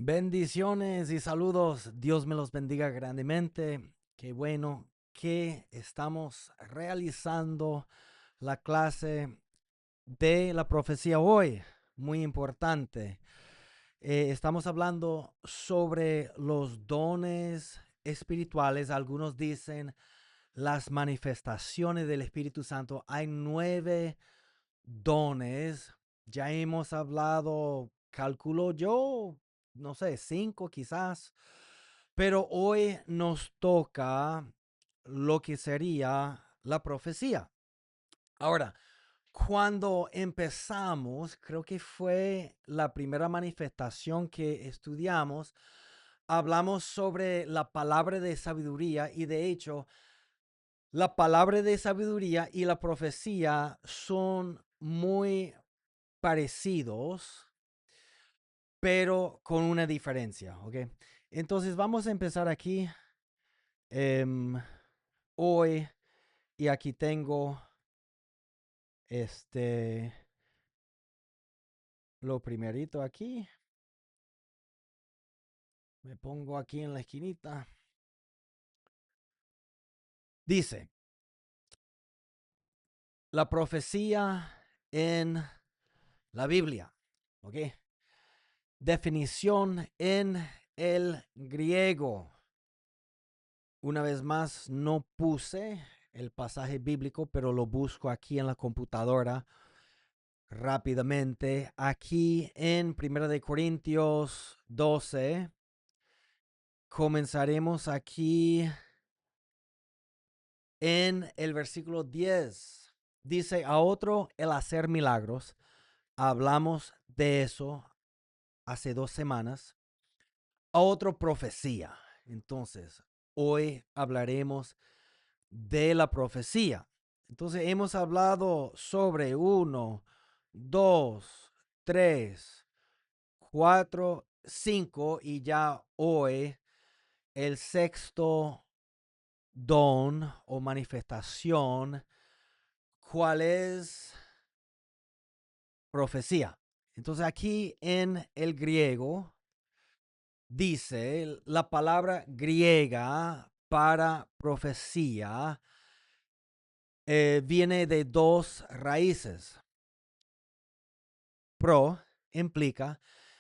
Bendiciones y saludos. Dios me los bendiga grandemente. Qué bueno que estamos realizando la clase de la profecía hoy. Muy importante. Estamos hablando sobre los dones espirituales. Algunos dicen las manifestaciones del Espíritu Santo. Hay 9 dones. Ya hemos hablado, calculo yo, no sé, 5 quizás, pero hoy nos toca lo que sería la profecía. Ahora, cuando empezamos, creo que fue la primera manifestación que estudiamos, hablamos sobre la palabra de sabiduría y de hecho, la palabra de sabiduría y la profecía son muy parecidos, pero con una diferencia, ¿ok? Entonces vamos a empezar aquí em, hoy y aquí tengo este, lo primerito aquí. Me pongo aquí en la esquinita. Dice, la profecía en la Biblia, ¿ok? Definición en el griego. Una vez más, no puse el pasaje bíblico, pero lo busco aquí en la computadora rápidamente. Aquí en Primera de Corintios 12, comenzaremos aquí en el versículo 10. Dice, a otro el hacer milagros. Hablamos de eso hace 2 semanas. A otro profecía. Entonces, hoy hablaremos de la profecía. Entonces, hemos hablado sobre 1, 2, 3, 4, 5 y ya hoy el sexto don o manifestación, ¿cuál es? Profecía. Entonces aquí en el griego dice la palabra griega para profecía viene de 2 raíces. Pro implica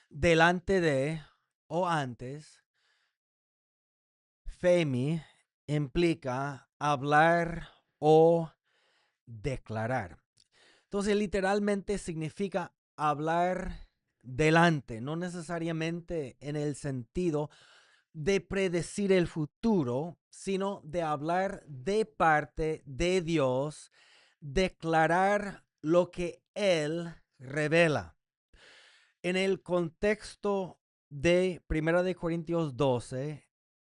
delante de o antes. Femi implica hablar o declarar. Entonces, literalmente significa hablar delante, no necesariamente en el sentido de predecir el futuro, sino de hablar de parte de Dios, declarar lo que Él revela. En el contexto de 1 Corintios 12,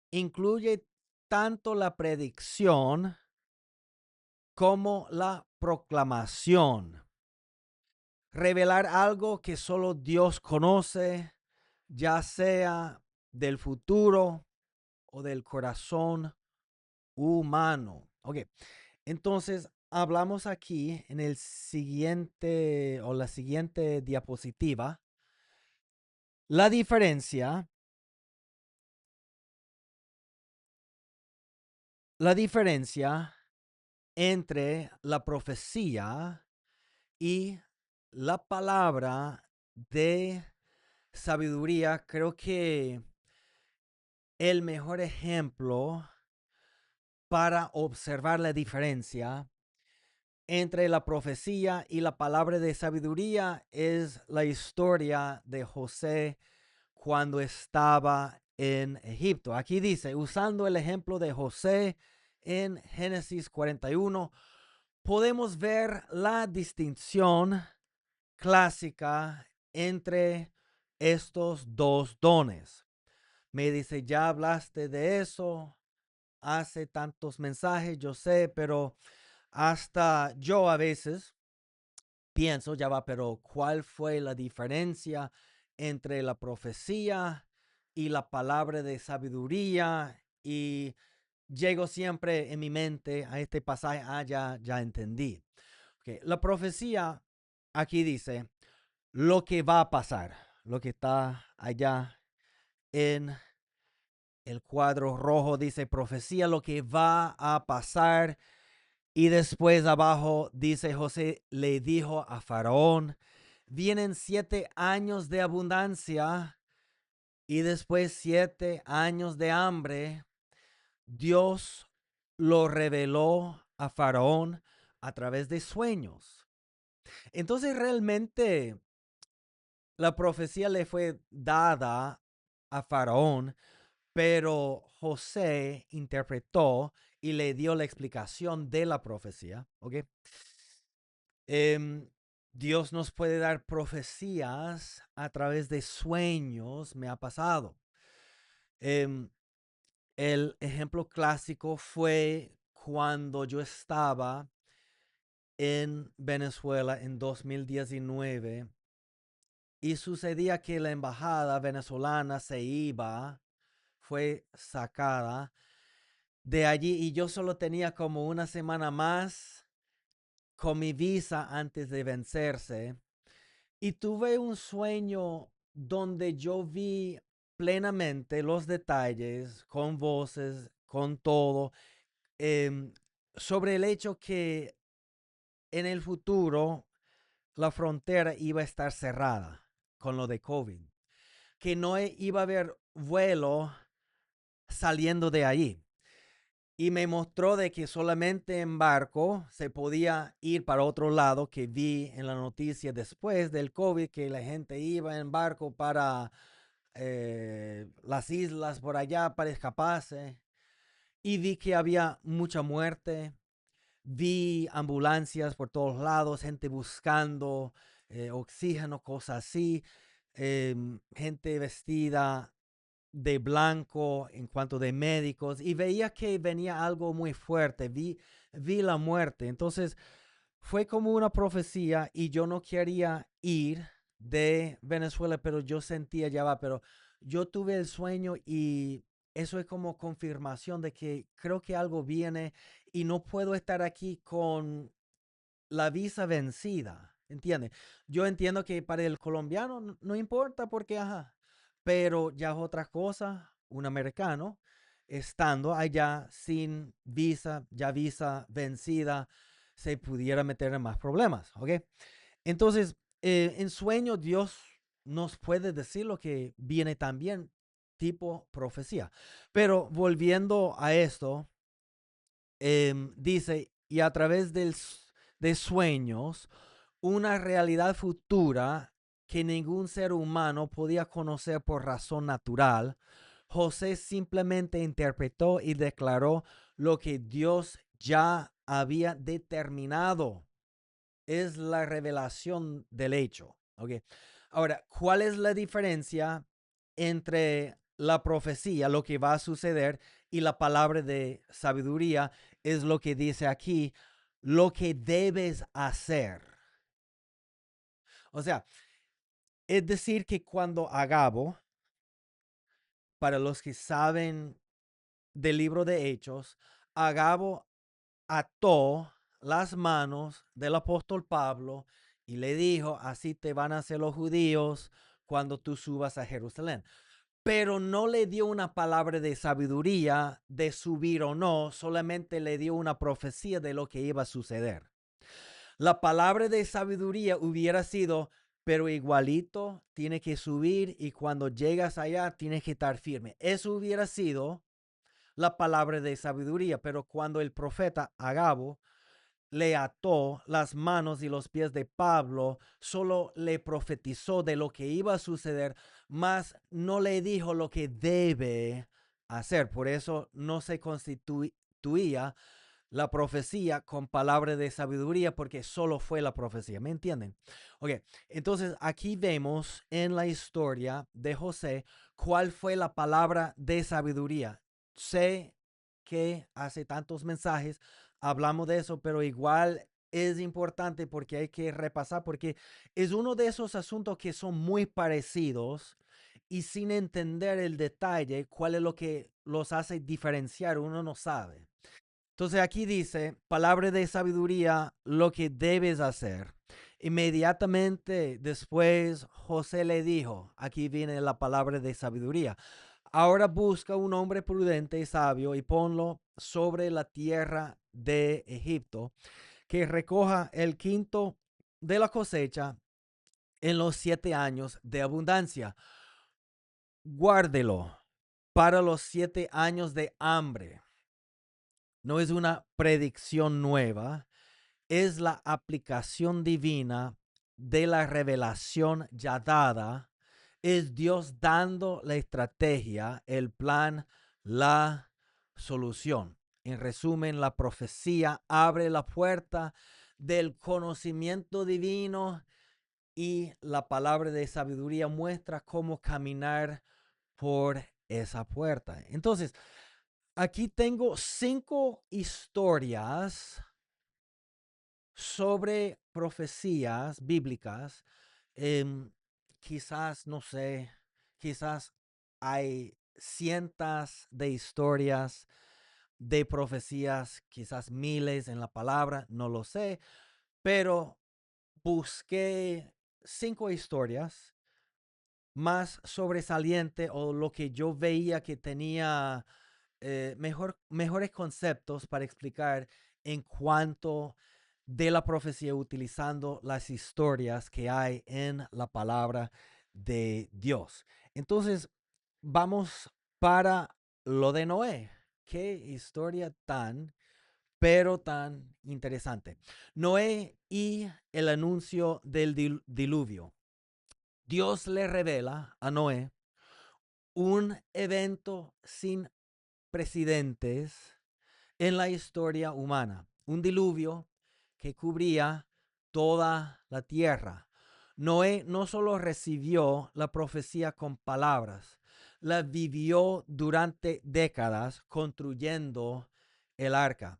incluye tanto la predicción como la proclamación. Revelar algo que solo Dios conoce, ya sea del futuro o del corazón humano. Ok, entonces hablamos aquí en el siguiente o la siguiente diapositiva la diferencia entre la profecía y la palabra de sabiduría. Creo que el mejor ejemplo para observar la diferencia entre la profecía y la palabra de sabiduría es la historia de José cuando estaba en Egipto. Aquí dice, usando el ejemplo de José en Génesis 41, podemos ver la distinción clásica entre estos 2 dones. Me dice, ya hablaste de eso hace tantos mensajes, yo sé, pero hasta yo a veces pienso, ya va, pero ¿cuál fue la diferencia entre la profecía y la palabra de sabiduría? Y llego siempre en mi mente a este pasaje, ya entendí. Okay. La profecía aquí dice lo que va a pasar, lo que está allá en el cuadro rojo dice profecía, lo que va a pasar. Y después abajo dice José le dijo a Faraón, vienen 7 años de abundancia y después 7 años de hambre. Dios lo reveló a Faraón a través de sueños. Entonces realmente la profecía le fue dada a Faraón, pero José interpretó y le dio la explicación de la profecía. ¿Ok? Em, Dios nos puede dar profecías a través de sueños, me ha pasado. Em, el ejemplo clásico fue cuando yo estaba en Venezuela en 2019 y sucedía que la embajada venezolana fue sacada de allí y yo solo tenía como una semana más con mi visa antes de vencerse. Y tuve un sueño donde yo vi plenamente los detalles, con voces, con todo, em, sobre el hecho que en el futuro la frontera iba a estar cerrada con lo de COVID, que no iba a haber vuelo saliendo de allí. Y me mostró de que solamente en barco se podía ir para otro lado, que vi en la noticia después del COVID, que la gente iba en barco para las islas por allá para escaparse. Y vi que había mucha muerte. Vi ambulancias por todos lados, gente buscando oxígeno, cosas así. Gente vestida de blanco en cuanto de médicos y veía que venía algo muy fuerte, vi la muerte. Entonces fue como una profecía y yo no quería ir de Venezuela, pero yo sentía ya va, pero yo tuve el sueño y eso es como confirmación de que creo que algo viene y no puedo estar aquí con la visa vencida, ¿entiendes? Yo entiendo que para el colombiano no importa porque, ajá, pero ya es otra cosa, un americano estando allá sin visa, ya visa vencida, se pudiera meter en más problemas, ¿ok? Entonces, en sueño Dios nos puede decir lo que viene también, tipo profecía. Pero volviendo a esto, dice, y a través de sueños, una realidad futura que ningún ser humano podía conocer por razón natural, José simplemente interpretó y declaró lo que Dios ya había determinado. Es la revelación del hecho. ¿Okay? Ahora, ¿cuál es la diferencia entre la profecía, lo que va a suceder, y la palabra de sabiduría? Es lo que dice aquí, lo que debes hacer. O sea, es decir que cuando Agabo, para los que saben del libro de Hechos, Agabo ató las manos del apóstol Pablo y le dijo, así te van a hacer los judíos cuando tú subas a Jerusalén. Pero no le dio una palabra de sabiduría de subir o no, solamente le dio una profecía de lo que iba a suceder. La palabra de sabiduría hubiera sido, pero igualito tiene que subir y cuando llegas allá tienes que estar firme. Eso hubiera sido la palabra de sabiduría, pero cuando el profeta Agabo le ató las manos y los pies de Pablo, solo le profetizó de lo que iba a suceder, mas no le dijo lo que debe hacer. Por eso no se constituía la profecía con palabra de sabiduría, porque solo fue la profecía. ¿Me entienden? Ok, entonces aquí vemos en la historia de José cuál fue la palabra de sabiduría. Sé que hace tantos mensajes hablamos de eso, pero igual es importante porque hay que repasar, porque es uno de esos asuntos que son muy parecidos y sin entender el detalle, cuál es lo que los hace diferenciar, uno no sabe. Entonces aquí dice, palabra de sabiduría, lo que debes hacer. Inmediatamente después José le dijo, aquí viene la palabra de sabiduría. Ahora busca un hombre prudente y sabio y ponlo sobre la tierra de Egipto, que recoja el quinto de la cosecha en los 7 años de abundancia. Guárdelo para los 7 años de hambre. No es una predicción nueva, es la aplicación divina de la revelación ya dada. Es Dios dando la estrategia, el plan, la solución. En resumen, la profecía abre la puerta del conocimiento divino y la palabra de sabiduría muestra cómo caminar por esa puerta. Entonces, aquí tengo 5 historias sobre profecías bíblicas. Quizás, no sé, quizás hay cientos de historias de profecías, quizás miles en la palabra, no lo sé, pero busqué 5 historias más sobresaliente o lo que yo veía que tenía mejores conceptos para explicar en cuanto de la profecía utilizando las historias que hay en la palabra de Dios. Entonces, vamos para lo de Noé. Qué historia pero tan interesante. Noé y el anuncio del diluvio. Dios le revela a Noé un evento sin precedentes en la historia humana, un diluvio que cubría toda la tierra. Noé no solo recibió la profecía con palabras, la vivió durante décadas construyendo el arca.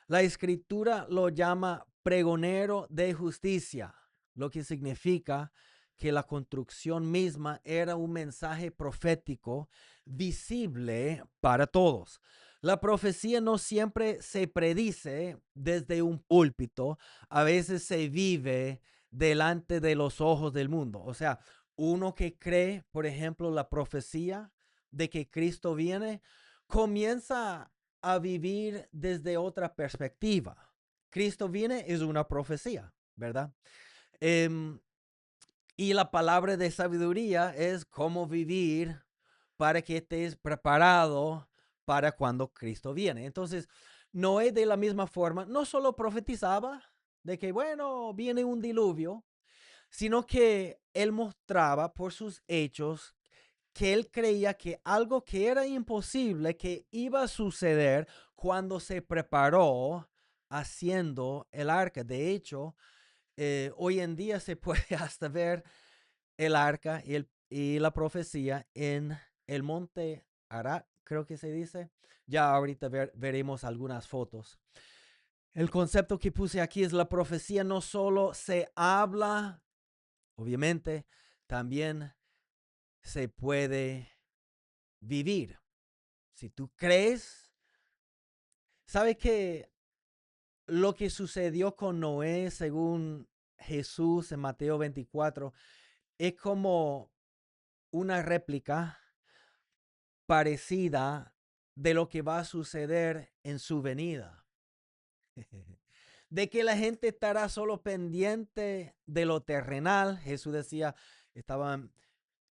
La escritura lo llama pregonero de justicia, lo que significa que la construcción misma era un mensaje profético visible para todos. La profecía no siempre se predice desde un púlpito, a veces se vive delante de los ojos del mundo. O sea, uno que cree, por ejemplo, la profecía de que Cristo viene, comienza a vivir desde otra perspectiva. Cristo viene es una profecía, ¿verdad? Em, y la palabra de sabiduría es cómo vivir para que estés preparado para cuando Cristo viene. Entonces, Noé de la misma forma no solo profetizaba de que, bueno, viene un diluvio, sino que él mostraba por sus hechos que él creía que algo que era imposible, que iba a suceder cuando se preparó haciendo el arca. De hecho, hoy en día se puede hasta ver el arca y la profecía en el monte Ararat, creo que se dice. Ya ahorita veremos algunas fotos. El concepto que puse aquí es la profecía no solo se habla, obviamente, también se puede vivir. Si tú crees, ¿sabe que lo que sucedió con Noé, según Jesús en Mateo 24, es como una réplica parecida de lo que va a suceder en su venida? De que la gente estará solo pendiente de lo terrenal. Jesús decía, estaban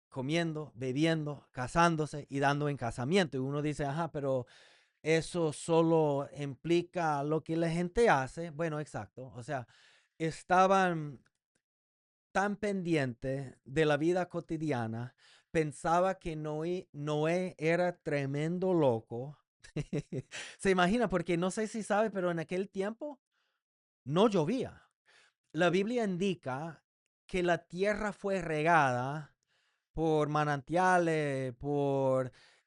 comiendo, bebiendo, casándose y dando en casamiento. Y uno dice, ajá, pero eso solo implica lo que la gente hace. Bueno, exacto. O sea, estaban tan pendientes de la vida cotidiana, pensaba que Noé era tremendo loco. Se imagina, porque no sé si sabe, pero en aquel tiempo no llovía. La Biblia indica que la tierra fue regada por manantiales,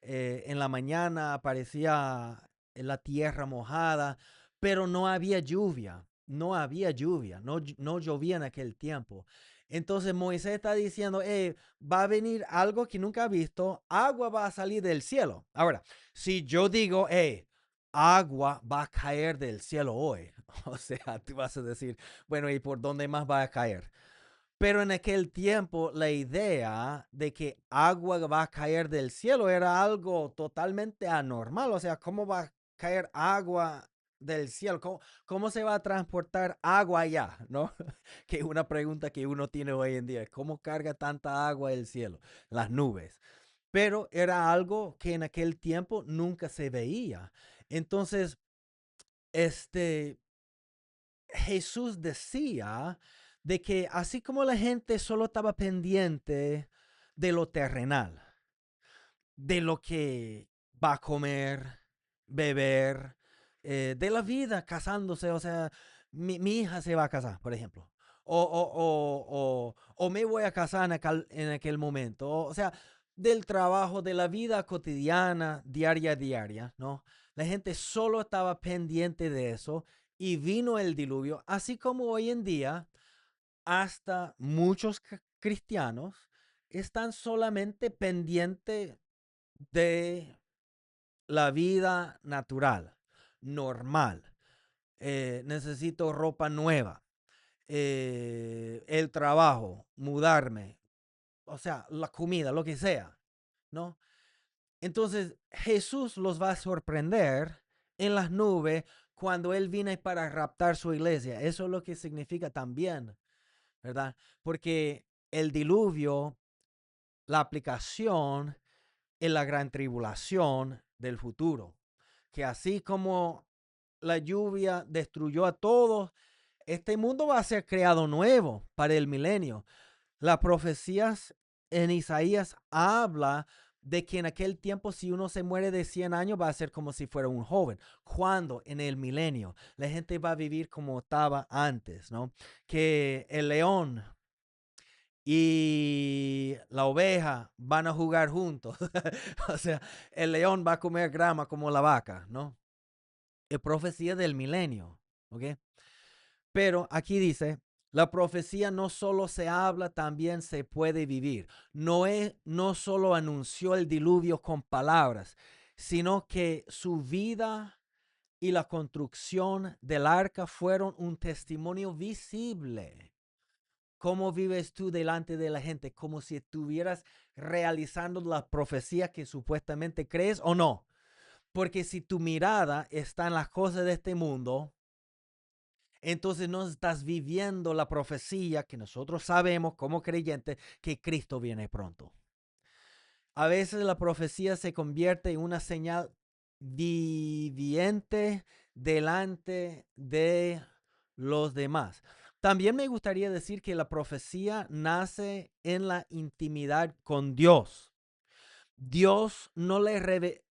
en la mañana aparecía la tierra mojada, pero no había lluvia, no llovía en aquel tiempo. Entonces Moisés está diciendo, va a venir algo que nunca ha visto, agua va a salir del cielo. Ahora, si yo digo, agua va a caer del cielo hoy. O sea, tú vas a decir, bueno, ¿y por dónde más va a caer? Pero en aquel tiempo la idea de que agua va a caer del cielo era algo totalmente anormal. O sea, ¿cómo va a caer agua del cielo? ¿Cómo se va a transportar agua allá? ¿No? Que es una pregunta que uno tiene hoy en día. ¿Cómo carga tanta agua del cielo? Las nubes. Pero era algo que en aquel tiempo nunca se veía. Entonces, este, Jesús decía de que así como la gente solo estaba pendiente de lo terrenal, de lo que va a comer, beber, de la vida, casándose, o sea, mi hija se va a casar, por ejemplo, o me voy a casar en aquel momento, o sea, del trabajo, de la vida cotidiana, diaria, ¿no? La gente solo estaba pendiente de eso y vino el diluvio, así como hoy en día hasta muchos cristianos están solamente pendientes de la vida natural, normal. Necesito ropa nueva, el trabajo, mudarme, o sea, la comida, lo que sea, ¿no? Entonces Jesús los va a sorprender en las nubes cuando Él viene para raptar su iglesia. Eso es lo que significa también, ¿verdad? Porque el diluvio, la aplicación en la gran tribulación del futuro. Que así como la lluvia destruyó a todos, este mundo va a ser creado nuevo para el milenio. Las profecías en Isaías habla de que en aquel tiempo si uno se muere de 100 años va a ser como si fuera un joven. Cuando en el milenio la gente va a vivir como estaba antes, ¿no? Que el león y la oveja van a jugar juntos. O sea, el león va a comer grama como la vaca, ¿no? Es profecía del milenio, ¿ok? Pero aquí dice, la profecía no solo se habla, también se puede vivir. Noé no solo anunció el diluvio con palabras, sino que su vida y la construcción del arca fueron un testimonio visible. ¿Cómo vives tú delante de la gente? Como si estuvieras realizando la profecía que supuestamente crees o no. Porque si tu mirada está en las cosas de este mundo, entonces no estás viviendo la profecía que nosotros sabemos como creyentes que Cristo viene pronto. A veces la profecía se convierte en una señal viviente delante de los demás. También me gustaría decir que la profecía nace en la intimidad con Dios. Dios no le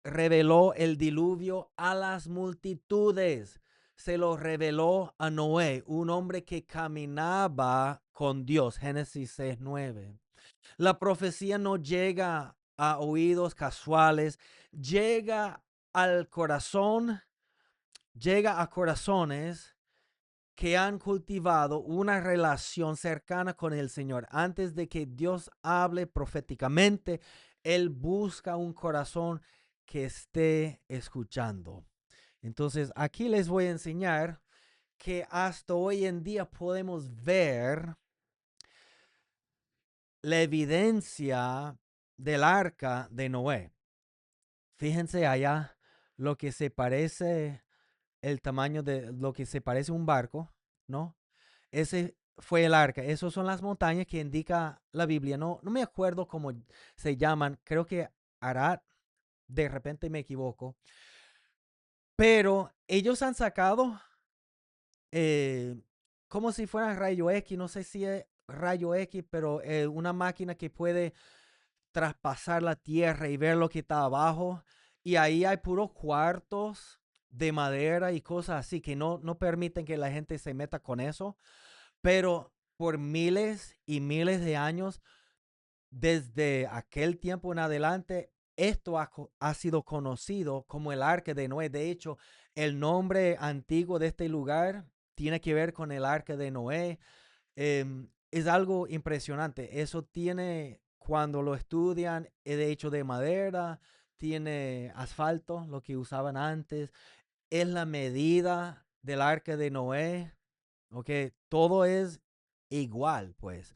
reveló el diluvio a las multitudes. Se lo reveló a Noé, un hombre que caminaba con Dios. Génesis 6:9. La profecía no llega a oídos casuales, llega al corazón, llega a corazones que han cultivado una relación cercana con el Señor. Antes de que Dios hable proféticamente, Él busca un corazón que esté escuchando. Entonces, aquí les voy a enseñar que hasta hoy en día podemos ver la evidencia del arca de Noé. Fíjense allá lo que se parece, el tamaño de lo que se parece un barco, ¿no? Ese fue el arca. Esas son las montañas que indica la Biblia. No me acuerdo cómo se llaman. Creo que Arad, de repente me equivoco. Pero ellos han sacado eh, como si fuera rayo X. No sé si es rayo X, pero una máquina que puede traspasar la tierra y ver lo que está abajo. Y ahí hay puros cuartos de madera y cosas así que no permiten que la gente se meta con eso. Pero por miles y miles de años, desde aquel tiempo en adelante, esto ha sido conocido como el Arca de Noé. De hecho, el nombre antiguo de este lugar tiene que ver con el Arca de Noé. Es algo impresionante. Eso tiene, cuando lo estudian, es de hecho de madera, tiene asfalto, lo que usaban antes. es la medida del arca de Noé, ¿ok? Todo es igual, pues.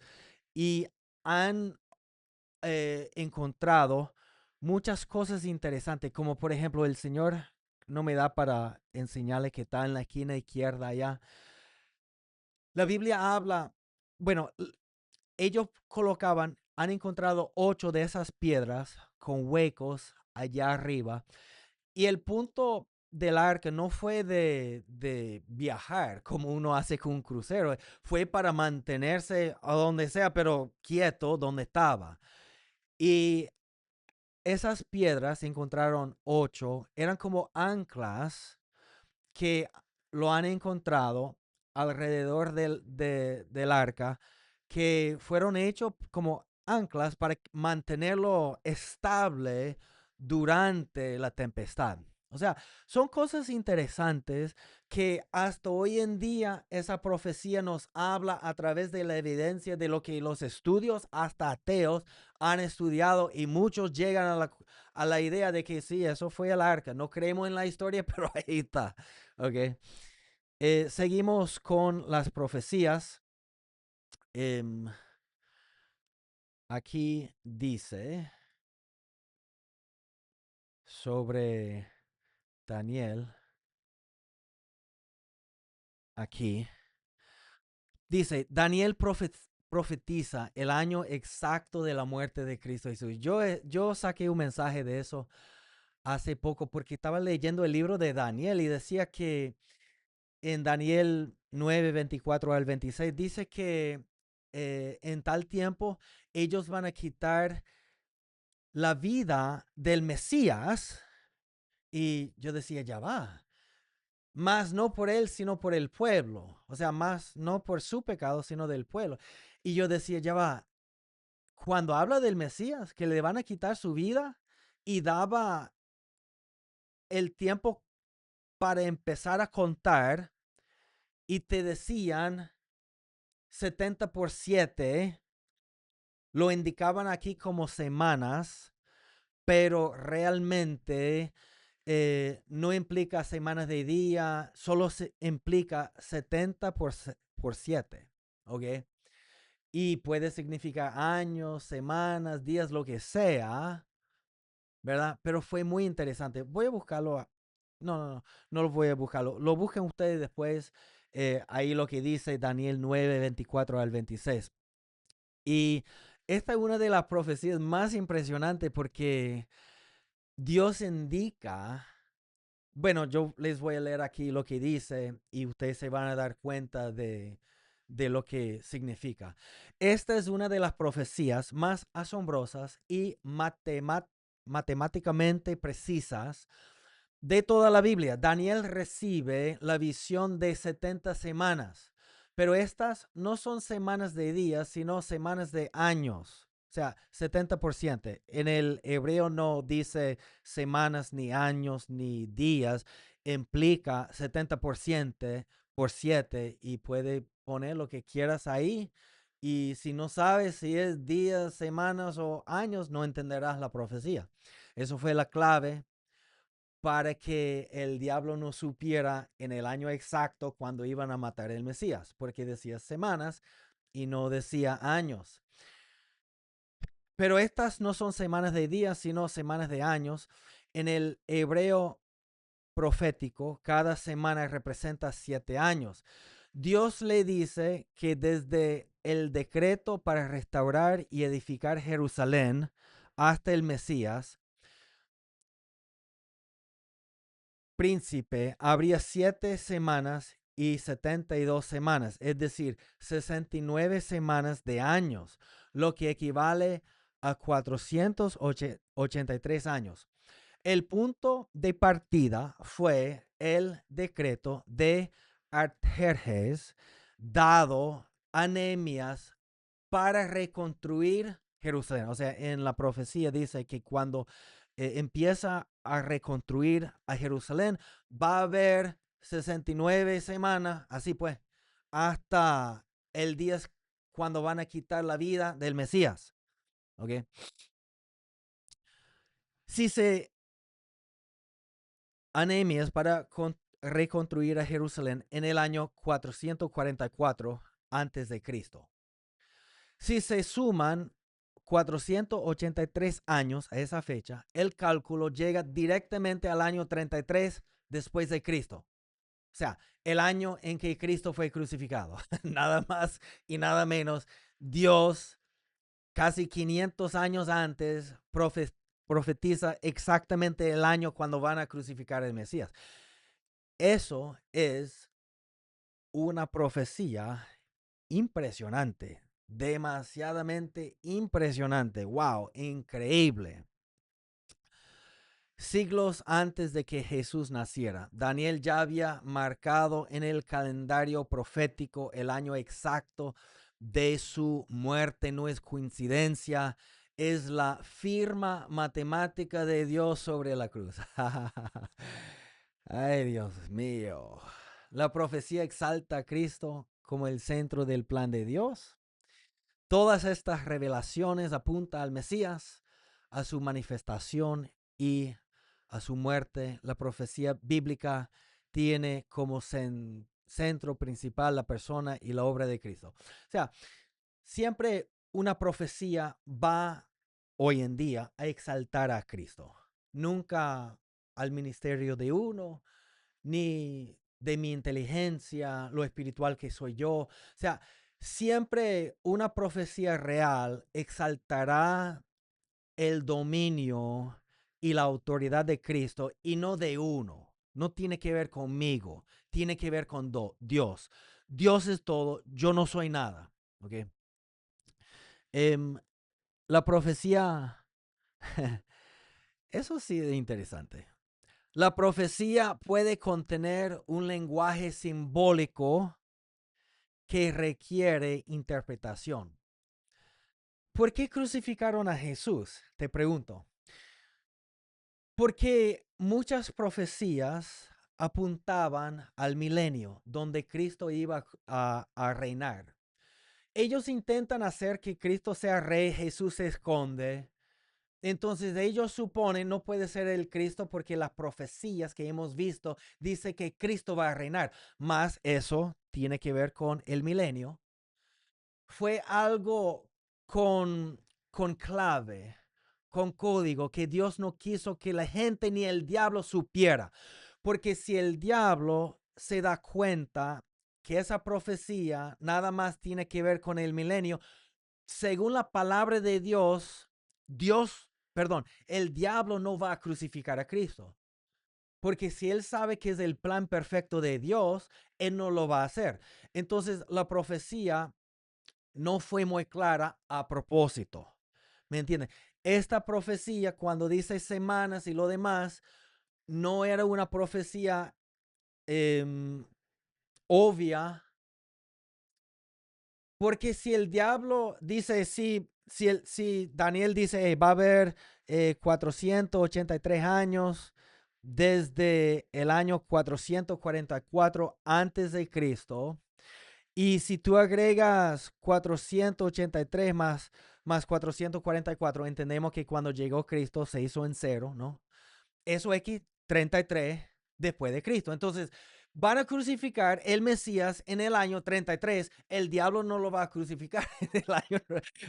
Y han encontrado muchas cosas interesantes, como por ejemplo el Señor no me da para enseñarle que está en la esquina izquierda allá. La Biblia habla, bueno, ellos colocaban, han encontrado 8 de esas piedras con huecos allá arriba. Y el punto del arca no fue de viajar como uno hace con un crucero, fue para mantenerse a donde sea, pero quieto donde estaba. Y esas piedras se encontraron 8, eran como anclas que lo han encontrado alrededor del arca, que fueron hechos como anclas para mantenerlo estable durante la tempestad. O sea, son cosas interesantes que hasta hoy en día esa profecía nos habla a través de la evidencia de lo que los estudios, hasta ateos, han estudiado, y muchos llegan a la idea de que sí, eso fue el arca. No creemos en la historia, pero ahí está. Ok. Seguimos con las profecías. Em, Aquí dice sobre Daniel. Aquí dice, Daniel profetiza el año exacto de la muerte de Cristo Jesús. Yo saqué un mensaje de eso hace poco porque estaba leyendo el libro de Daniel y decía que en Daniel 9, 24 al 26 dice que en tal tiempo ellos van a quitar la vida del Mesías. Y yo decía, ya va, más no por él, sino por el pueblo. O sea, más no por su pecado, sino del pueblo. Y yo decía, ya va, cuando habla del Mesías, que le van a quitar su vida, y daba el tiempo para empezar a contar, y te decían 70 por 7, lo indicaban aquí como semanas, pero realmente no implica semanas de día, solo se implica 70 por 7, ¿ok? Y puede significar años, semanas, días, lo que sea, ¿verdad? Pero fue muy interesante. Voy a buscarlo. No lo voy a buscarlo. Lo busquen ustedes después. Ahí lo que dice Daniel 9, 24 al 26. Y esta es una de las profecías más impresionantes porque Dios indica. Bueno, yo les voy a leer aquí lo que dice y ustedes se van a dar cuenta de lo que significa. Esta es una de las profecías más asombrosas y matemáticamente precisas de toda la Biblia. Daniel recibe la visión de 70 semanas, pero estas no son semanas de días, sino semanas de años. O sea, 70%. En el hebreo no dice semanas, ni años, ni días. Implica 70% por 7 y puede poner lo que quieras ahí. Y si no sabes si es días, semanas o años, no entenderás la profecía. Eso fue la clave para que el diablo no supiera en el año exacto cuando iban a matar al Mesías, porque decía semanas y no decía años. Pero estas no son semanas de días, sino semanas de años. En el hebreo profético, cada semana representa 7 años. Dios le dice que desde el decreto para restaurar y edificar Jerusalén hasta el Mesías, príncipe, habría 7 semanas y 72 semanas, es decir, 69 semanas de años, lo que equivale a 483 años. El punto de partida fue el decreto de Artajerjes dado a Nehemías para reconstruir Jerusalén. O sea, en la profecía dice que cuando empieza a reconstruir a Jerusalén, va a haber 69 semanas, así pues, hasta el día cuando van a quitar la vida del Mesías. ¿Ok? Si se Nehemías para reconstruir a Jerusalén en el año 444 antes de Cristo. Si se suman 483 años a esa fecha, el cálculo llega directamente al año 33 después de Cristo. O sea, el año en que Cristo fue crucificado. Nada más y nada menos. Dios, casi 500 años antes, profetiza exactamente el año cuando van a crucificar al Mesías. Eso es una profecía impresionante, demasiadamente impresionante. Wow, increíble. Siglos antes de que Jesús naciera, Daniel ya había marcado en el calendario profético el año exacto de su muerte. No es coincidencia, es la firma matemática de Dios sobre la cruz. Ay, Dios mío. La profecía exalta a Cristo como el centro del plan de Dios. Todas estas revelaciones apuntan al Mesías, a su manifestación y a su muerte. La profecía bíblica tiene como centro principal la persona y la obra de Cristo. O sea, siempre una profecía va hoy en día a exaltar a Cristo. Nunca al ministerio de uno, ni de mi inteligencia, lo espiritual que soy yo. O sea, siempre una profecía real exaltará el dominio y la autoridad de Cristo y no de uno. No tiene que ver conmigo, tiene que ver con Dios. Dios es todo, yo no soy nada. ¿Okay? La profecía, eso sí es interesante. La profecía puede contener un lenguaje simbólico que requiere interpretación. ¿Por qué crucificaron a Jesús? Te pregunto. Porque muchas profecías apuntaban al milenio, donde Cristo iba a reinar. Ellos intentan hacer que Cristo sea rey, Jesús se esconde. Entonces ellos suponen no puede ser el Cristo porque las profecías que hemos visto dice que Cristo va a reinar. Más eso tiene que ver con el milenio. Fue algo con clave, con código que Dios no quiso que la gente ni el diablo supiera. Porque si el diablo se da cuenta que esa profecía nada más tiene que ver con el milenio, según la palabra de el diablo no va a crucificar a Cristo. Porque si él sabe que es el plan perfecto de Dios, él no lo va a hacer. Entonces la profecía no fue muy clara a propósito. ¿Me entiendes? Esta profecía, cuando dice semanas y lo demás, no era una profecía obvia. Porque si el diablo dice, si Daniel dice, va a haber 483 años desde el año 444 antes de Cristo, y si tú agregas 483 más 444, entendemos que cuando llegó Cristo se hizo en cero, ¿no? Eso es 33 después de Cristo. Entonces, van a crucificar el Mesías en el año 33. El diablo no lo va a crucificar en el año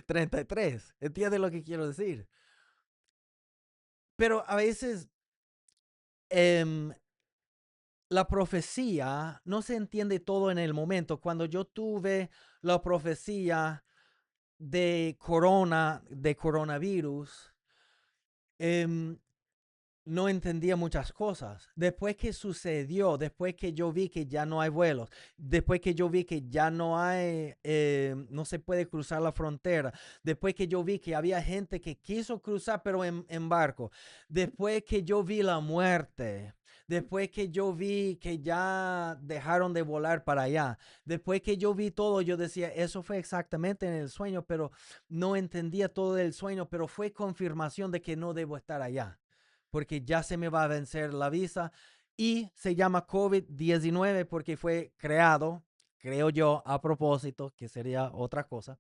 33. ¿Entiendes lo que quiero decir? Pero a veces la profecía no se entiende todo en el momento. Cuando yo tuve la profecía de coronavirus, no entendía muchas cosas. Después que sucedió, después que yo vi que ya no hay vuelos, después que yo vi que ya no hay, no se puede cruzar la frontera, después que yo vi que había gente que quiso cruzar pero en barco, después que yo vi la muerte, después que yo vi que ya dejaron de volar para allá, después que yo vi todo, yo decía, eso fue exactamente en el sueño, pero no entendía todo el sueño, pero fue confirmación de que no debo estar allá porque ya se me va a vencer la visa y se llama COVID-19 porque fue creado, creo yo, a propósito, que sería otra cosa,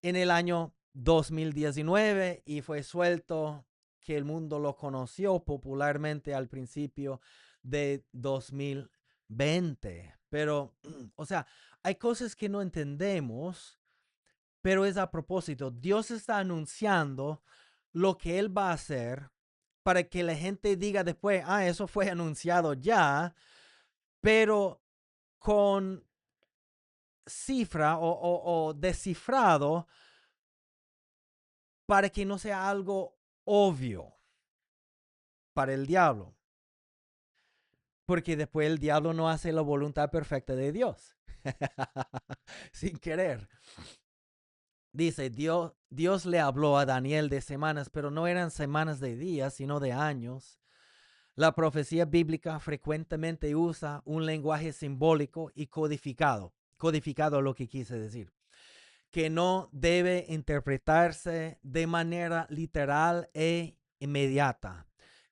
en el año 2019 y fue suelto que el mundo lo conoció popularmente al principio de 2020. 20. Pero, o sea, hay cosas que no entendemos, pero es a propósito. Dios está anunciando lo que Él va a hacer para que la gente diga después, eso fue anunciado ya, pero con cifra o descifrado para que no sea algo obvio para el diablo. Porque después el diablo no hace la voluntad perfecta de Dios. Sin querer. Dice, Dios le habló a Daniel de semanas, pero no eran semanas de días, sino de años. La profecía bíblica frecuentemente usa un lenguaje simbólico y codificado. Codificado es lo que quise decir. Que no debe interpretarse de manera literal e inmediata.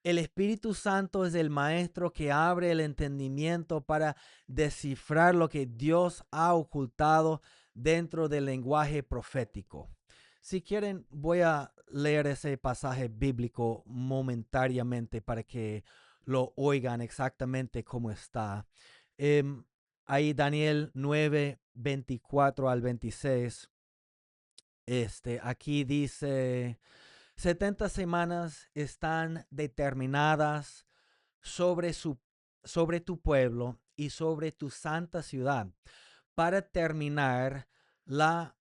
El Espíritu Santo es el maestro que abre el entendimiento para descifrar lo que Dios ha ocultado dentro del lenguaje profético. Si quieren, voy a leer ese pasaje bíblico momentáneamente para que lo oigan exactamente como está. Ahí Daniel 9, 24 al 26. Aquí dice, 70 semanas están determinadas sobre, sobre tu pueblo y sobre tu santa ciudad para terminar la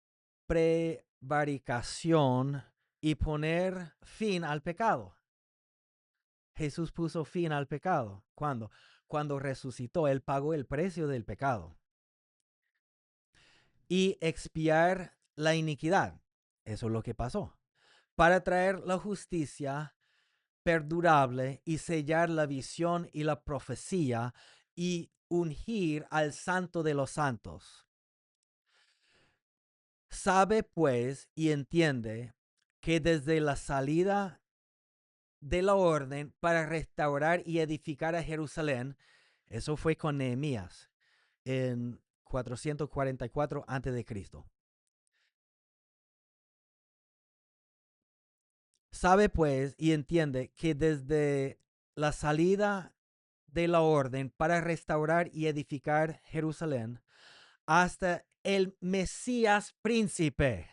prevaricación y poner fin al pecado. Jesús puso fin al pecado. ¿Cuándo? Cuando resucitó, Él pagó el precio del pecado. Y expiar la iniquidad. Eso es lo que pasó. Para traer la justicia perdurable y sellar la visión y la profecía y ungir al santo de los santos. Sabe pues y entiende que desde la salida de la orden para restaurar y edificar a Jerusalén, eso fue con Nehemías en 444 a.C. Sabe pues y entiende que desde la salida de la orden para restaurar y edificar Jerusalén hasta el Mesías príncipe.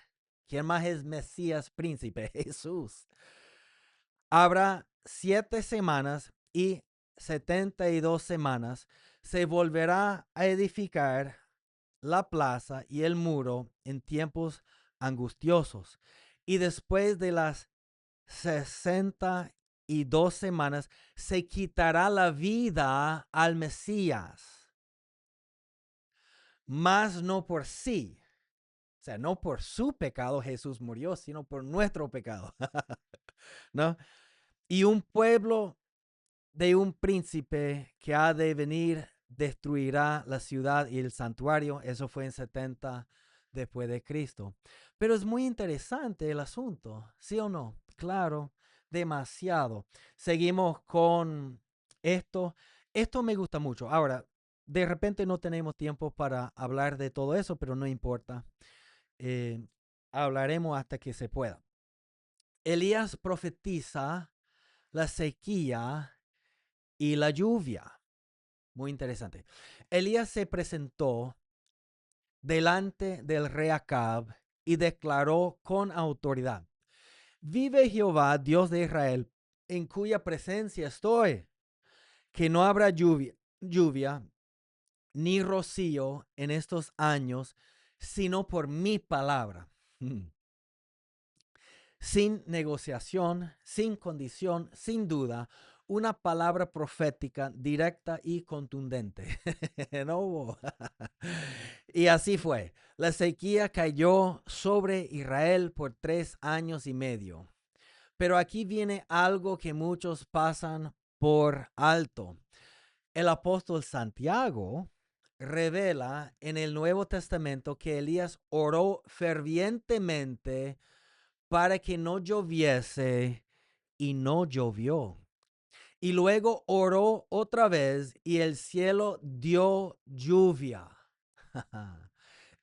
¿Quién más es Mesías príncipe? Jesús. Habrá 7 semanas y 72 semanas. Se volverá a edificar la plaza y el muro en tiempos angustiosos. Y después de las 62 semanas se quitará la vida al Mesías, mas no por sí. O sea, no por su pecado Jesús murió, sino por nuestro pecado. ¿No? Y un pueblo de un príncipe que ha de venir destruirá la ciudad y el santuario. Eso fue en 70 después de Cristo. Pero es muy interesante el asunto, ¿sí o no? Claro, demasiado. Seguimos con esto. Esto me gusta mucho. Ahora, de repente no tenemos tiempo para hablar de todo eso, pero no importa. Hablaremos hasta que se pueda. Elías profetiza la sequía y la lluvia. Muy interesante. Elías se presentó delante del rey Acab y declaró con autoridad: vive Jehová, Dios de Israel, en cuya presencia estoy, que no habrá lluvia ni rocío en estos años, sino por mi palabra. Sin negociación, sin condición, sin duda, una palabra profética directa y contundente. No hubo. Y así fue. La sequía cayó sobre Israel por 3 años y medio. Pero aquí viene algo que muchos pasan por alto. El apóstol Santiago revela en el Nuevo Testamento que Elías oró fervientemente para que no lloviese y no llovió. Y luego oró otra vez y el cielo dio lluvia.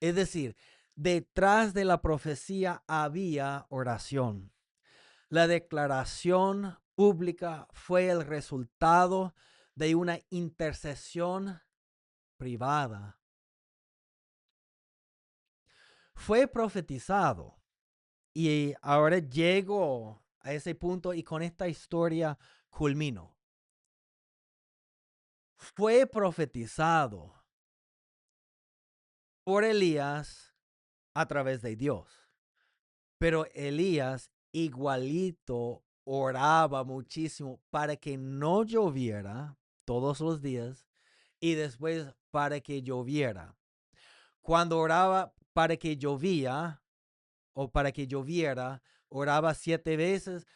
Es decir, detrás de la profecía había oración. La declaración pública fue el resultado de una intercesión privada. Fue profetizado. Y ahora llego a ese punto y con esta historia culmino. Fue profetizado por Elías a través de Dios. Pero Elías igualito oraba muchísimo para que no lloviera todos los días y después para que lloviera. Cuando oraba para que llovía o para que lloviera, oraba 7 veces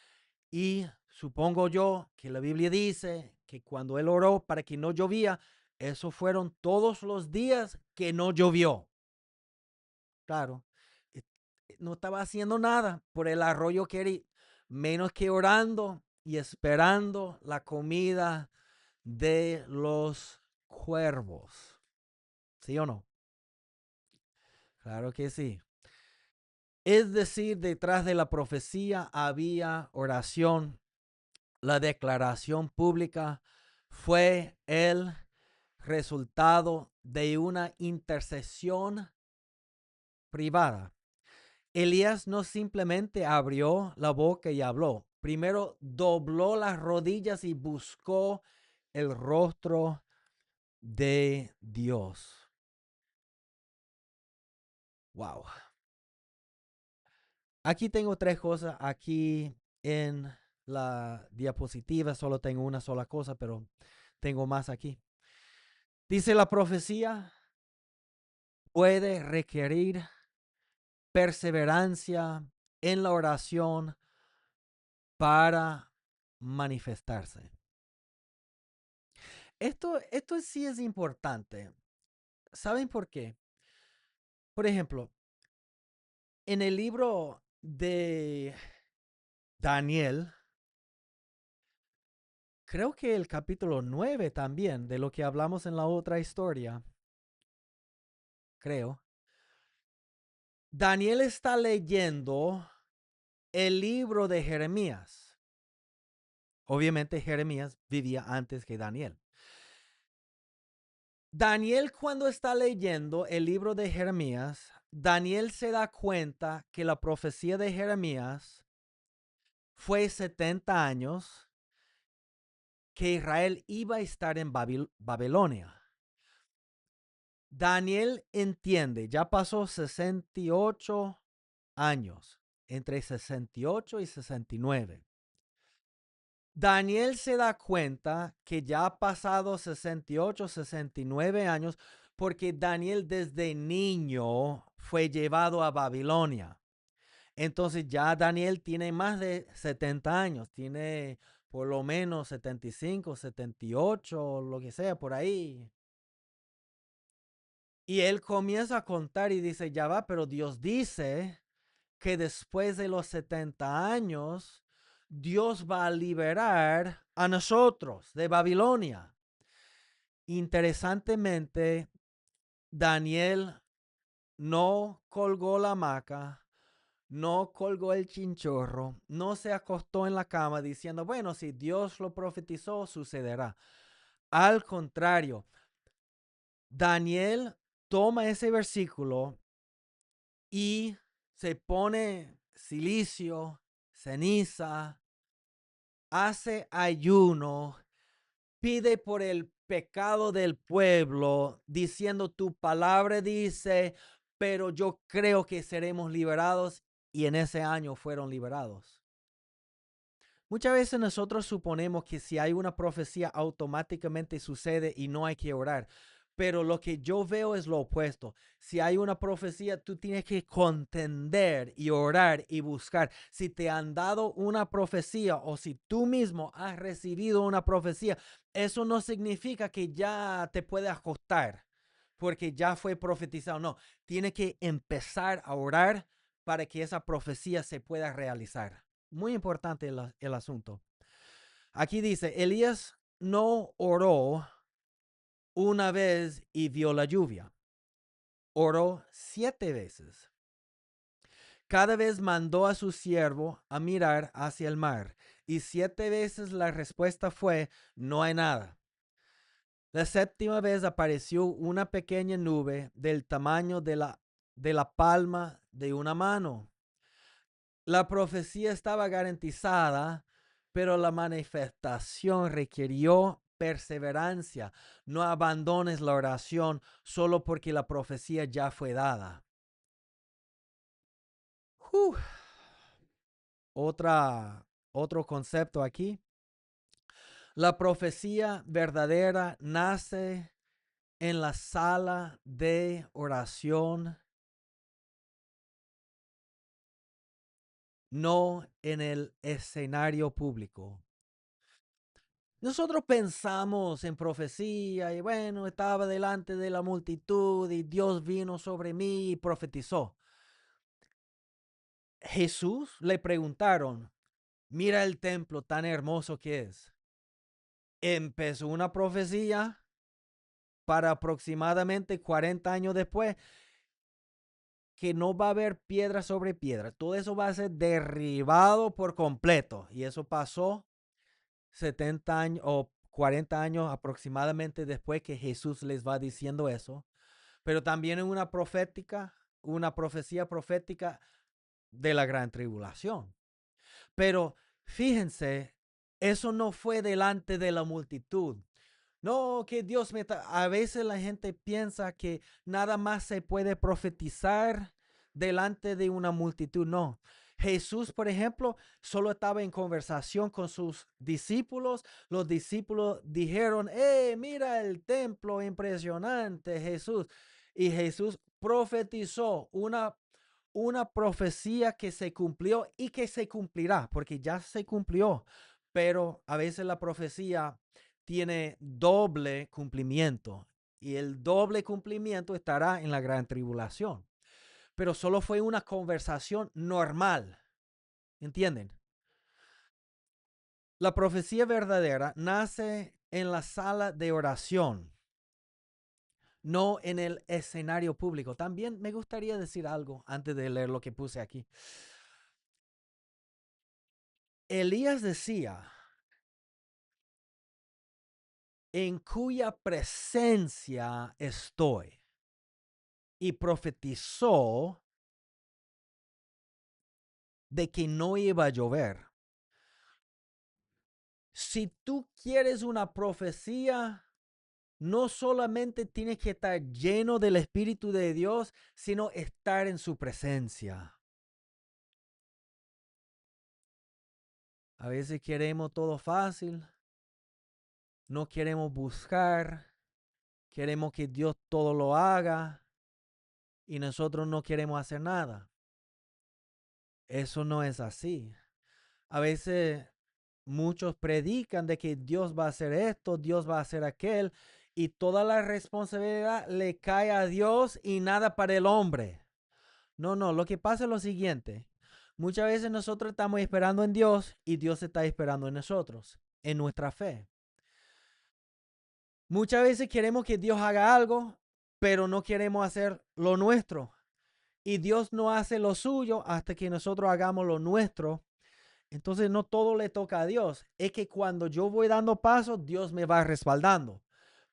y supongo yo que la Biblia dice que cuando él oró para que no llovía, esos fueron todos los días que no llovió. Claro, eh, no estaba haciendo nada por el arroyo que era, menos que orando y esperando la comida de los cuervos. ¿Sí o no? Claro que sí. Es decir, detrás de la profecía había oración. La declaración pública fue el resultado de una intercesión privada. Elías no simplemente abrió la boca y habló. Primero dobló las rodillas y buscó el rostro de Dios. Wow. Aquí tengo 3 cosas. Aquí en la diapositiva solo tengo una sola cosa, pero tengo más aquí. Dice la profecía puede requerir perseverancia en la oración para manifestarse. Esto sí es importante. ¿Saben por qué? Por ejemplo, en el libro de Daniel, creo que el capítulo 9 también, de lo que hablamos en la otra historia, creo, Daniel está leyendo el libro de Jeremías. Obviamente Jeremías vivía antes que Daniel. Daniel cuando está leyendo el libro de Jeremías, Daniel se da cuenta que la profecía de Jeremías fue 70 años que Israel iba a estar en Babilonia. Daniel entiende, ya pasó 68 años, entre 68 y 69. Daniel se da cuenta que ya ha pasado 68, 69 años porque Daniel desde niño fue llevado a Babilonia. Entonces ya Daniel tiene más de 70 años, tiene por lo menos 75, 78, lo que sea, por ahí. Y él comienza a contar y dice, ya va, pero Dios dice que después de los 70 años, Dios va a liberar a nosotros de Babilonia. Interesantemente, Daniel no colgó la hamaca, no colgó el chinchorro, no se acostó en la cama diciendo, bueno, si Dios lo profetizó, sucederá. Al contrario, Daniel toma ese versículo y se pone silicio, ceniza, hace ayuno, pide por el pecado del pueblo, diciendo tu palabra dice, pero yo creo que seremos liberados y en ese año fueron liberados. Muchas veces nosotros suponemos que si hay una profecía automáticamente sucede y no hay que orar. Pero lo que yo veo es lo opuesto. Si hay una profecía, tú tienes que contender y orar y buscar. Si te han dado una profecía o si tú mismo has recibido una profecía, eso no significa que ya te puedes acostar porque ya fue profetizado. No, tienes que empezar a orar para que esa profecía se pueda realizar. Muy importante el asunto. Aquí dice, Elías no oró una vez y vio la lluvia. Oró 7 veces. Cada vez mandó a su siervo a mirar hacia el mar. Y 7 veces la respuesta fue, no hay nada. La séptima vez apareció una pequeña nube del tamaño de la palma de una mano. La profecía estaba garantizada, pero la manifestación requirió perseverancia. No abandones la oración solo porque la profecía ya fue dada. Uh, otro concepto aquí. La profecía verdadera nace en la sala de oración, no en el escenario público. Nosotros pensamos en profecía y bueno, estaba delante de la multitud y Dios vino sobre mí y profetizó. Jesús le preguntaron, mira el templo tan hermoso que es. Empezó una profecía para aproximadamente 40 años después que no va a haber piedra sobre piedra. Todo eso va a ser derribado por completo. Y eso pasó 70 años o 40 años aproximadamente después que Jesús les va diciendo eso. Pero también en una profecía profética de la gran tribulación. Pero fíjense, eso no fue delante de la multitud. No, que Dios me... A veces la gente piensa que nada más se puede profetizar delante de una multitud. No. Jesús, por ejemplo, solo estaba en conversación con sus discípulos. Los discípulos dijeron, mira el templo impresionante, Jesús. Y Jesús profetizó una profecía que se cumplió y que se cumplirá, porque ya se cumplió. Pero a veces la profecía tiene doble cumplimiento y el doble cumplimiento estará en la gran tribulación. Pero solo fue una conversación normal, ¿entienden? La profecía verdadera nace en la sala de oración, no en el escenario público. También me gustaría decir algo antes de leer lo que puse aquí. Elías decía, en cuya presencia estoy, y profetizó de que no iba a llover. Si tú quieres una profecía, no solamente tienes que estar lleno del Espíritu de Dios, sino estar en su presencia. A veces queremos todo fácil, no queremos buscar, queremos que Dios todo lo haga y nosotros no queremos hacer nada. Eso no es así. A veces muchos predican de que Dios va a hacer esto, Dios va a hacer aquel, y toda la responsabilidad le cae a Dios y nada para el hombre. No, no, lo que pasa es lo siguiente. Muchas veces nosotros estamos esperando en Dios y Dios está esperando en nosotros, en nuestra fe. Muchas veces queremos que Dios haga algo, pero no queremos hacer lo nuestro. Y Dios no hace lo suyo hasta que nosotros hagamos lo nuestro. Entonces no todo le toca a Dios. Es que cuando yo voy dando pasos, Dios me va respaldando.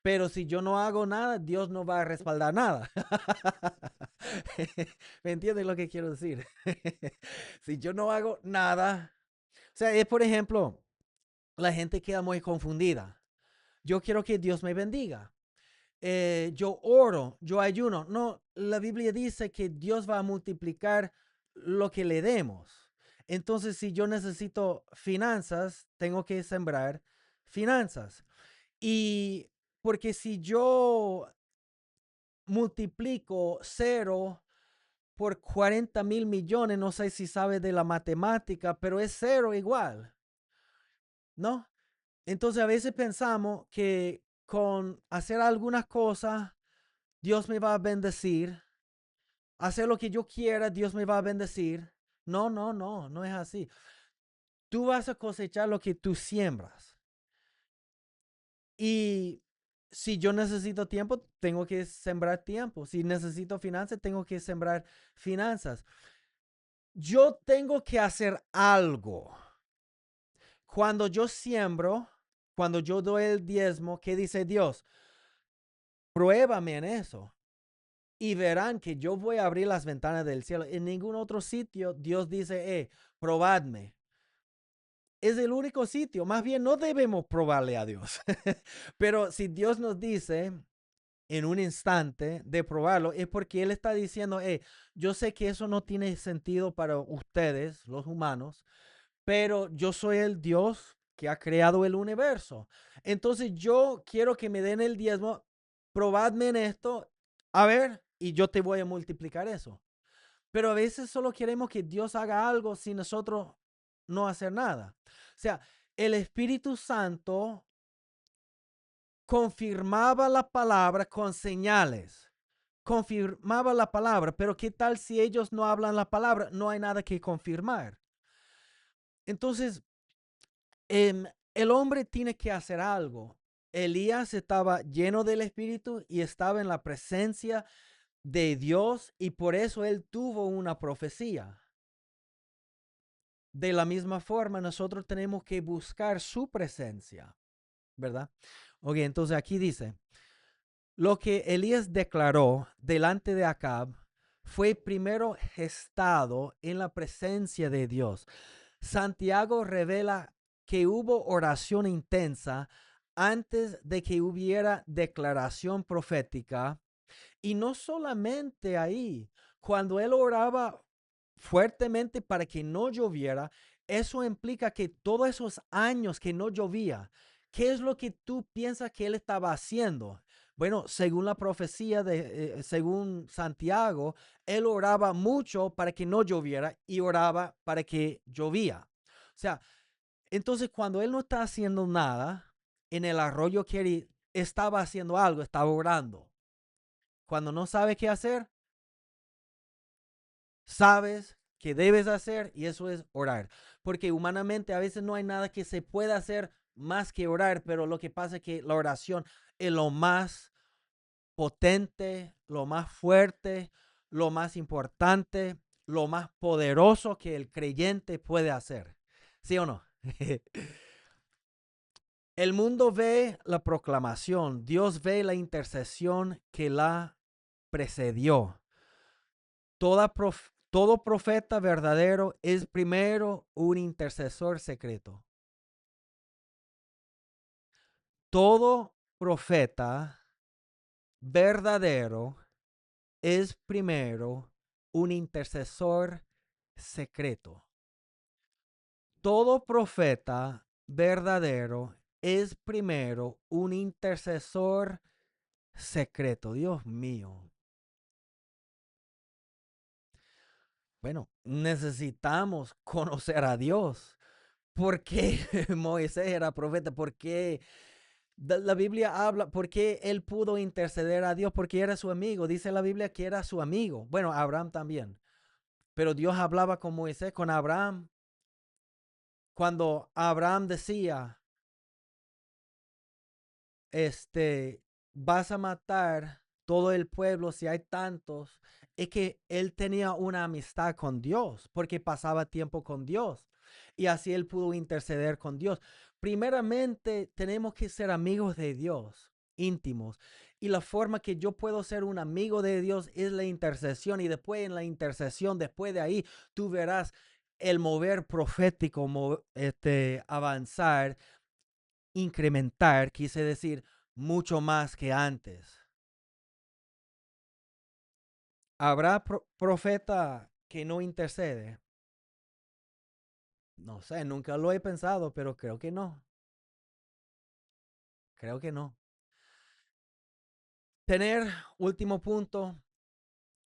Pero si yo no hago nada, Dios no va a respaldar nada. ¿Me entiendes lo que quiero decir? Si yo no hago nada, o sea, es por ejemplo, la gente queda muy confundida. Yo quiero que Dios me bendiga. Yo oro, yo ayuno. No, la Biblia dice que Dios va a multiplicar lo que le demos. Entonces, si yo necesito finanzas, tengo que sembrar finanzas. Y porque si yo multiplico 0 por 40,000,000,000, no sé si sabes de la matemática, pero es 0 igual, ¿no? Entonces a veces pensamos que con hacer algunas cosas, Dios me va a bendecir. Hacer lo que yo quiera, Dios me va a bendecir. No, no, no, no es así. Tú vas a cosechar lo que tú siembras. Y si yo necesito tiempo, tengo que sembrar tiempo. Si necesito finanzas, tengo que sembrar finanzas. Yo tengo que hacer algo. Cuando yo siembro, cuando yo doy el diezmo, ¿qué dice Dios? pruébame en eso. Y verán que yo voy a abrir las ventanas del cielo. En ningún otro sitio Dios dice, probadme. Es el único sitio. Más bien no debemos probarle a Dios. Pero si Dios nos dice en un instante de probarlo, es porque Él está diciendo, yo sé que eso no tiene sentido para ustedes, los humanos, pero yo soy el Dios que ha creado el universo. Entonces yo quiero que me den el diezmo, probadme en esto, a ver, y yo te voy a multiplicar eso. Pero a veces solo queremos que Dios haga algo sin nosotros no hacer nada. O sea, el Espíritu Santo confirmaba la palabra con señales. Confirmaba la palabra, pero ¿qué tal si ellos no hablan la palabra? No hay nada que confirmar. Entonces, el hombre tiene que hacer algo. Elías estaba lleno del Espíritu y estaba en la presencia de Dios y por eso él tuvo una profecía. De la misma forma, nosotros tenemos que buscar su presencia, ¿verdad? Ok, entonces aquí dice, lo que Elías declaró delante de Acab fue primero gestado en la presencia de Dios. Santiago revela que hubo oración intensa antes de que hubiera declaración profética. Y no solamente ahí, cuando él oraba fuertemente para que no lloviera, eso implica que todos esos años que no llovía, ¿qué es lo que tú piensas que él estaba haciendo? Bueno, según la profecía según Santiago, él oraba mucho para que no lloviera y oraba para que llovía. O sea, entonces cuando él no está haciendo nada en el arroyo Keri, estaba haciendo algo, estaba orando. Cuando no sabes qué hacer, sabes que debes hacer y eso es orar. Porque humanamente a veces no hay nada que se pueda hacer más que orar, pero lo que pasa es que la oración es lo más potente, lo más fuerte, lo más importante, lo más poderoso que el creyente puede hacer. ¿Sí o no? El mundo ve la proclamación, Dios ve la intercesión que la precedió. Todo profeta verdadero es primero un intercesor secreto. Todo profeta verdadero es primero un intercesor secreto. Todo profeta verdadero es primero un intercesor secreto. Dios mío. Bueno, necesitamos conocer a Dios. ¿Por qué Moisés era profeta? ¿Por qué la Biblia habla? ¿Por qué él pudo interceder a Dios? Porque era su amigo. Dice la Biblia que era su amigo. Bueno, Abraham también. Pero Dios hablaba con Moisés, con Abraham. Cuando Abraham decía, vas a matar todo el pueblo si hay tantos, es que él tenía una amistad con Dios, porque pasaba tiempo con Dios. Y así él pudo interceder con Dios. Primeramente, tenemos que ser amigos de Dios, íntimos. Y la forma que yo puedo ser un amigo de Dios es la intercesión. Y después en la intercesión, después de ahí, tú verás el mover profético, avanzar, incrementar, quise decir, mucho más que antes. ¿Habrá profeta que no intercede? No sé, nunca lo he pensado, pero creo que no. Creo que no. Tener último punto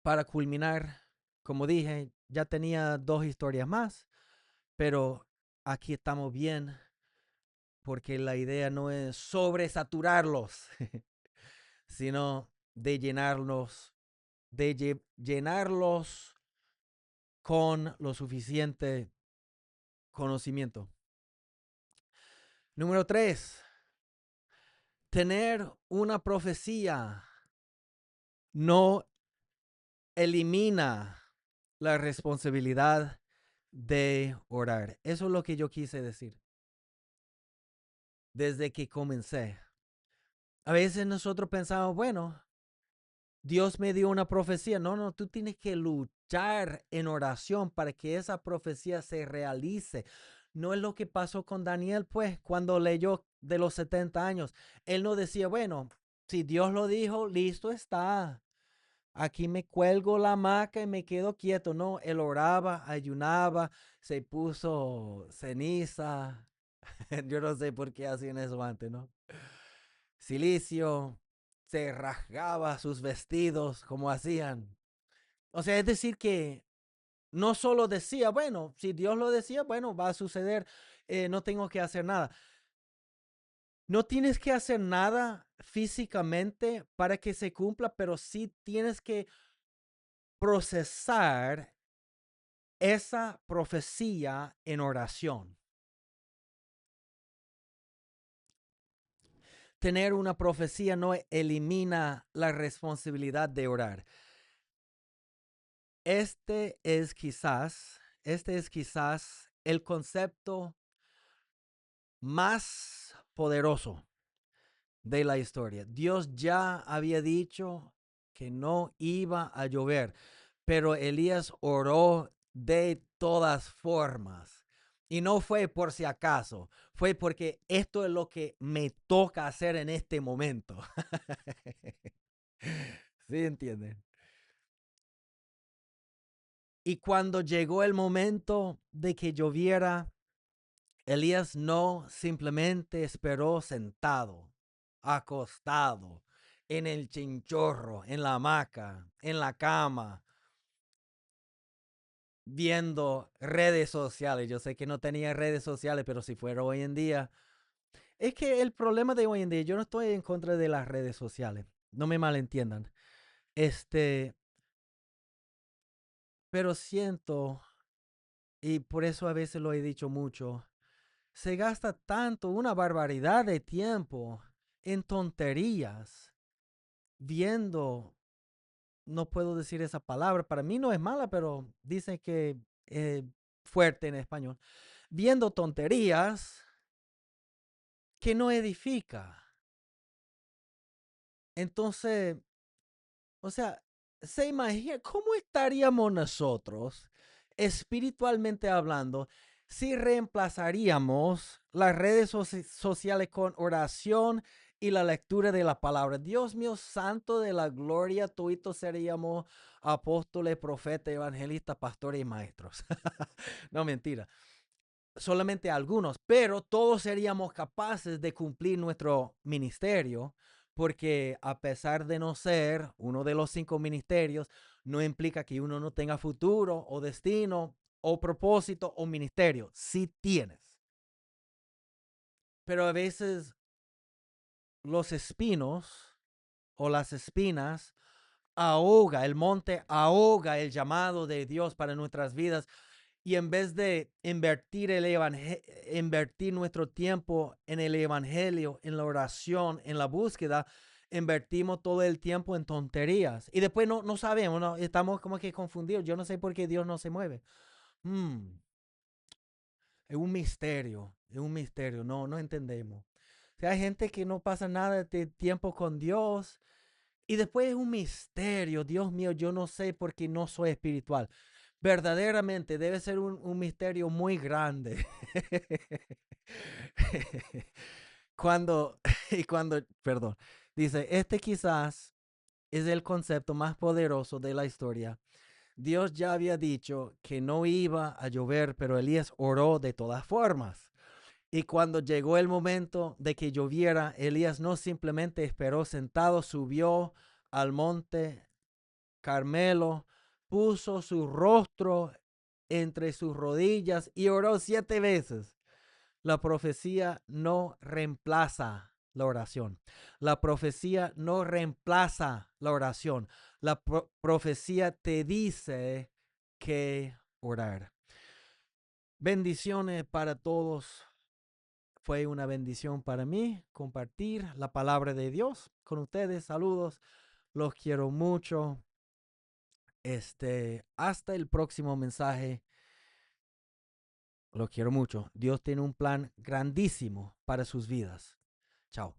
para culminar. Como dije, ya tenía dos historias más, pero aquí estamos bien porque la idea no es sobresaturarlos, sino de llenarlos, llenarlos con lo suficiente conocimiento. Número 3, tener una profecía no elimina la responsabilidad de orar. Eso es lo que yo quise decir desde que comencé. A veces nosotros pensamos, bueno, Dios me dio una profecía. No, no, tú tienes que luchar en oración para que esa profecía se realice. No es lo que pasó con Daniel, pues, cuando leyó de los 70 años. Él no decía, bueno, si Dios lo dijo, listo está. Aquí me cuelgo la hamaca y me quedo quieto. No, él oraba, ayunaba, se puso ceniza. Yo no sé por qué hacían eso antes, ¿no? Silicio, se rasgaba sus vestidos como hacían. O sea, es decir que no solo decía, bueno, si Dios lo decía, bueno, va a suceder, no tengo que hacer nada. No tienes que hacer nada físicamente para que se cumpla, pero sí tienes que procesar esa profecía en oración. Tener una profecía no elimina la responsabilidad de orar. Este es quizás el concepto más poderoso de la historia. Dios ya había dicho que no iba a llover, pero Elías oró de todas formas. Y no fue por si acaso, fue porque esto es lo que me toca hacer en este momento. ¿Sí entienden? Y cuando llegó el momento de que lloviera, Elías no simplemente esperó sentado, acostado, en el chinchorro, en la hamaca, en la cama, viendo redes sociales. Yo sé que no tenía redes sociales, pero si fuera hoy en día, es que el problema de hoy en día, yo no estoy en contra de las redes sociales, no me malentiendan. Pero siento, y por eso a veces lo he dicho mucho, se gasta tanto, una barbaridad de tiempo en tonterías, viendo, no puedo decir esa palabra, para mí no es mala, pero dicen que fuerte en español, viendo tonterías que no edifica. Entonces, o sea, se imagina cómo estaríamos nosotros, espiritualmente hablando, si reemplazaríamos las redes sociales con oración y la lectura de la palabra. Dios mío, santo de la gloria, todos seríamos apóstoles, profetas, evangelistas, pastores y maestros. No, mentira, solamente algunos, pero todos seríamos capaces de cumplir nuestro ministerio, porque a pesar de no ser uno de los 5 ministerios, no implica que uno no tenga futuro o destino o propósito o ministerio. Sí tienes. Pero a veces los espinos o las espinas ahoga, el monte ahoga el llamado de Dios para nuestras vidas. Y en vez de invertir nuestro tiempo en el evangelio, en la oración, en la búsqueda, invertimos todo el tiempo en tonterías. Y después no sabemos, ¿no? Estamos como que confundidos. Yo no sé por qué Dios no se mueve. Es un misterio, no entendemos. O sea, hay gente que no pasa nada de tiempo con Dios. Y después es un misterio. Dios mío, yo no sé por qué no soy espiritual. Verdaderamente debe ser un misterio muy grande. Perdón, dice, este quizás es el concepto más poderoso de la historia. Dios ya había dicho que no iba a llover, pero Elías oró de todas formas. Y cuando llegó el momento de que lloviera, Elías no simplemente esperó sentado, subió al monte Carmelo, puso su rostro entre sus rodillas y oró 7 veces. La profecía no reemplaza la oración. La profecía no reemplaza la oración. La profecía te dice que orar. Bendiciones para todos. Fue una bendición para mí compartir la palabra de Dios con ustedes. Saludos. Los quiero mucho. Hasta el próximo mensaje. Los quiero mucho. Dios tiene un plan grandísimo para sus vidas. Chao.